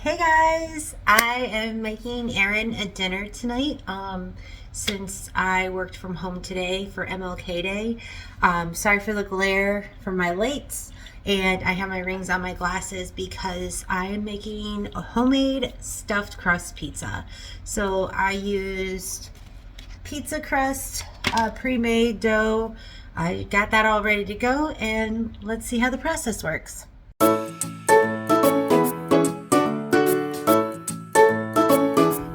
Hey guys, I am making Aaron a dinner tonight since I worked from home today for MLK Day. Sorry for the glare from my lights, and I have my rings on my glasses because I am making a homemade stuffed crust pizza. So I used pizza crust, pre-made dough. I got that all ready to go, and let's see how the process works.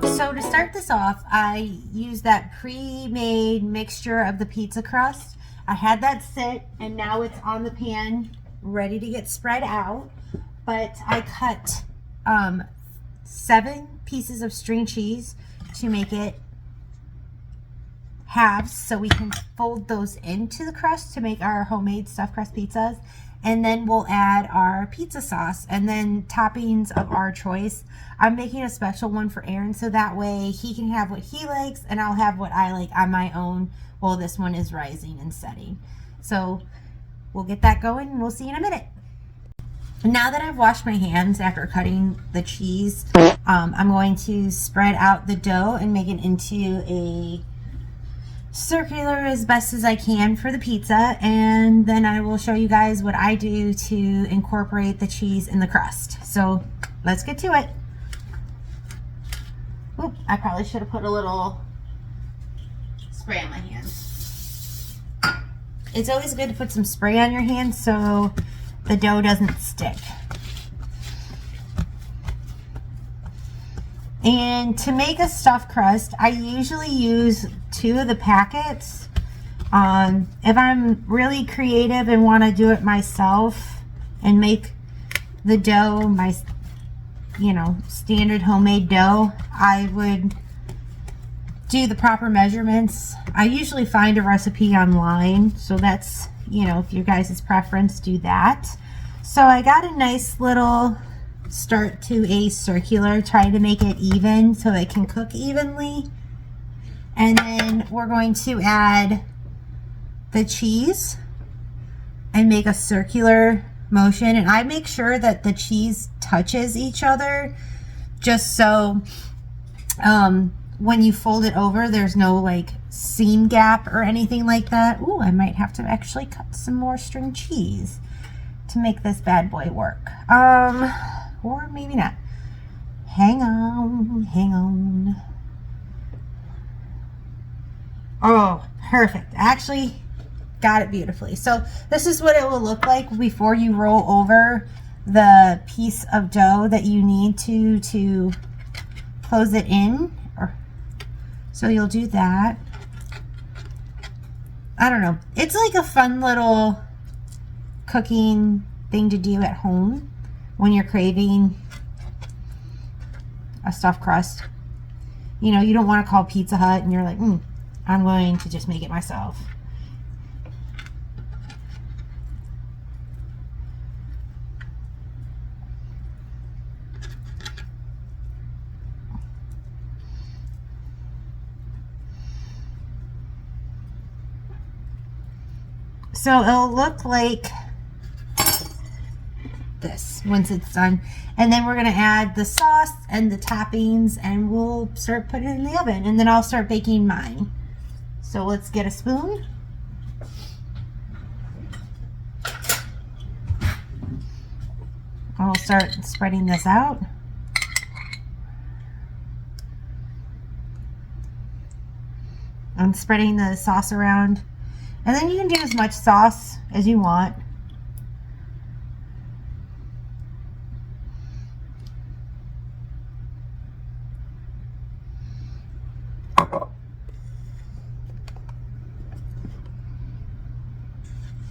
So to start this off, I used that pre-made mixture of the pizza crust. I had that sit, and now it's on the pan ready to get spread out. But I cut 7 pieces of string cheese to make it halves so we can fold those into the crust to make our homemade stuffed crust pizzas. And then we'll add our pizza sauce and then toppings of our choice. I'm making a special one for Aaron so that way he can have what he likes and I'll have what I like on my own. Well, this one is rising and setting. So we'll get that going and we'll see you in a minute. Now that I've washed my hands after cutting the cheese, I'm going to spread out the dough and make it into a circular as best as I can for the pizza, and then I will show you guys what I do to incorporate the cheese in the crust. So let's get to it. Oop, I probably should have put a little spray on my hands. It's always good to put some spray on your hands so the dough doesn't stick. And to make a stuffed crust, I usually use 2 of the packets. If I'm really creative and want to do it myself and make the dough my, standard homemade dough, I would do the proper measurements. I usually find a recipe online, so that's, if your guys' preference, do that. So I got a nice little start to a circular, try to make it even so it can cook evenly. And then we're going to add the cheese and make a circular motion. And I make sure that the cheese touches each other just so when you fold it over, there's no seam gap or anything like that. Ooh, I might have to actually cut some more string cheese to make this bad boy work. Or maybe not. Hang on. Oh, perfect. Actually, got it beautifully. So this is what it will look like before you roll over the piece of dough that you need to close it in. So you'll do that. I don't know. It's like a fun little cooking thing to do at home when you're craving a stuffed crust. You don't want to call Pizza Hut and you're like, I'm going to just make it myself. So it'll look like this once it's done, and then we're going to add the sauce and the toppings and we'll start putting it in the oven, and then I'll start baking mine. So let's get a spoon. I'll start spreading this out. I'm spreading the sauce around, and then you can do as much sauce as you want.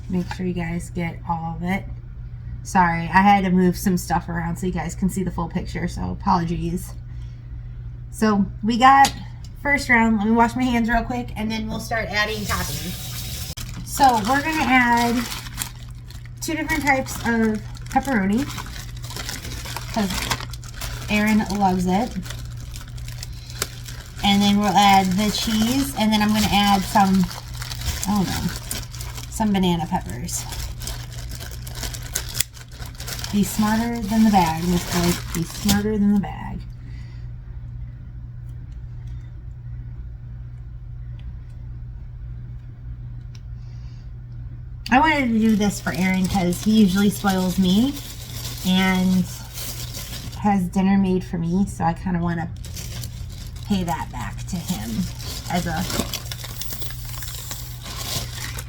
Make sure you guys get all of it. Sorry, I had to move some stuff around so you guys can see the full picture, so apologies. So we got first round. Let me wash my hands real quick and then we'll start adding toppings. So we're going to add 2 different types of pepperoni because Aaron loves it. And then we'll add the cheese, and then I'm going to add some, some banana peppers. Be smarter than the bag, Miss Blythe. Be smarter than the bag. I wanted to do this for Aaron because he usually spoils me and has dinner made for me, so I kind of want to pay that back to him as a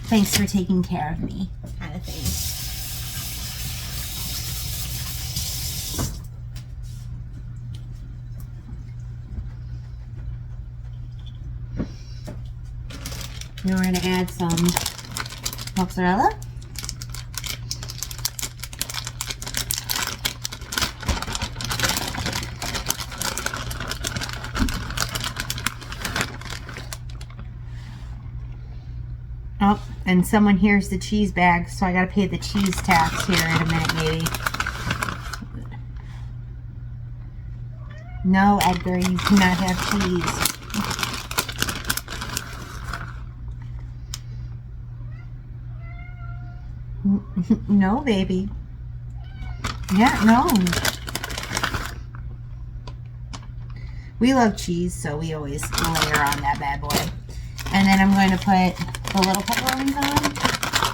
thanks for taking care of me kind of thing. Now we're going to add some mozzarella. Oh, and someone here's the cheese bag, so I gotta pay the cheese tax here in a minute, maybe. No, Edgar, you cannot have cheese. No, baby. Yeah, no. We love cheese, so we always layer on that bad boy. And then I'm going to put the little pepperonis on.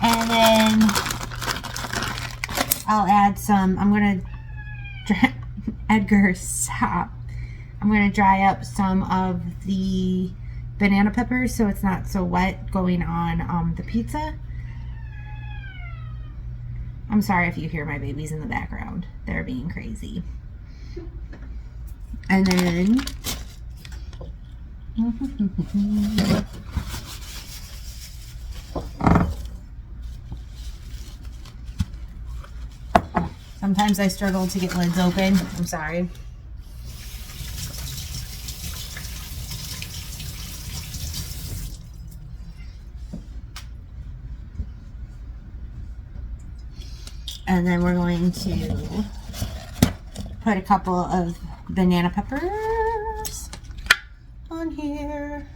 And then I'll add some, I'm going to, Edgar, stop. I'm going to dry up some of the banana peppers so it's not so wet going on the pizza. I'm sorry if you hear my babies in the background. They're being crazy. And then sometimes I struggle to get lids open. I'm sorry. And then we're going to put a couple of banana peppers on here.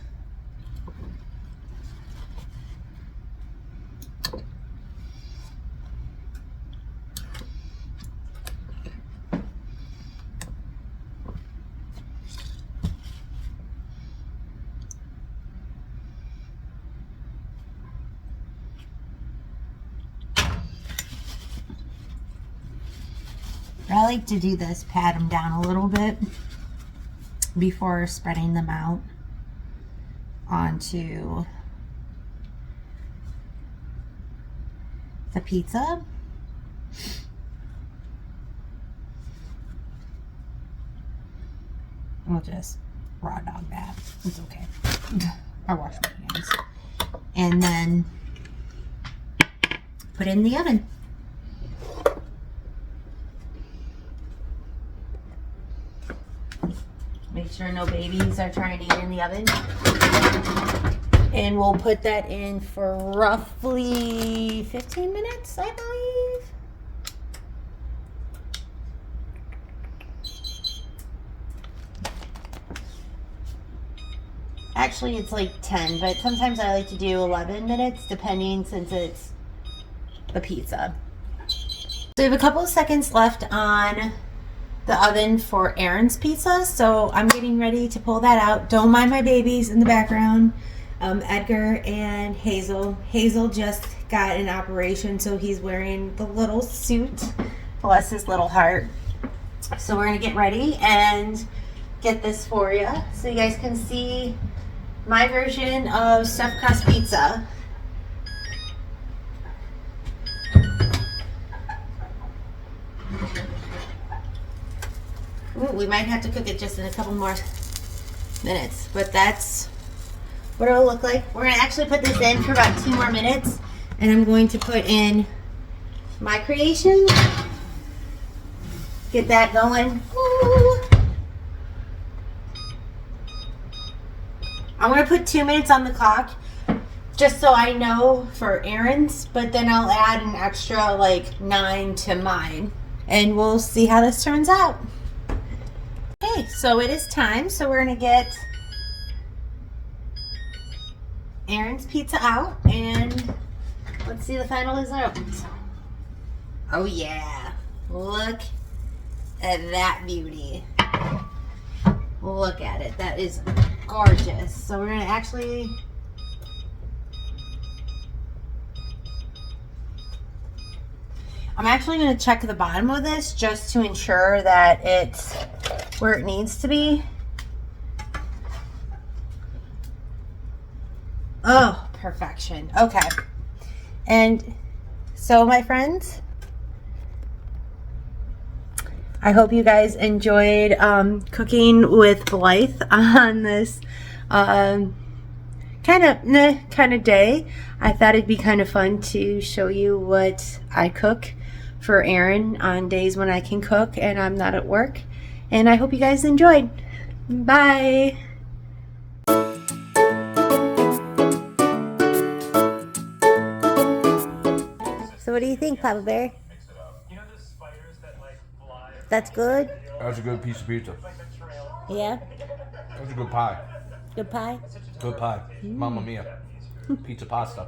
I like to do this, pat them down a little bit before spreading them out onto the pizza. We'll just raw dog that. It's okay. I wash my hands. And then put it in the oven. Make sure no babies are trying to eat in the oven. And we'll put that in for roughly 15 minutes, I believe. Actually, it's like 10, but sometimes I like to do 11 minutes, depending, since it's the pizza. So we have a couple of seconds left on the oven for Aaron's pizza, so I'm getting ready to pull that out. Don't mind my babies in the background, Edgar and Hazel. Hazel just got an operation, so he's wearing the little suit. Bless his little heart. So we're gonna get ready and get this for you so you guys can see my version of stuffed crust pizza. Ooh, we might have to cook it just in a couple more minutes, but that's what it'll look like. We're going to actually put this in for about 2 more minutes, and I'm going to put in my creation. Get that going. Ooh. I'm going to put 2 minutes on the clock just so I know for Aaron's, but then I'll add an extra like 9 to mine, and we'll see how this turns out. Okay, so it is time. So we're gonna get Aaron's pizza out and let's see the final result. Oh yeah, Look at that beauty. Look at it. That is gorgeous. So we're going to actually... I'm actually going to check the bottom of this just to ensure that it's where it needs to be. Oh, perfection. Okay. And so, my friends, I hope you guys enjoyed cooking with Blythe on this kind of day. I thought it'd be kind of fun to show you what I cook for Aaron on days when I can cook and I'm not at work. And I hope you guys enjoyed. Bye. So what do you think, Papa Bear? That's good? That's a good piece of pizza. Yeah? That's a good pie. Good pie? Good pie. Mamma mia. Pizza pasta.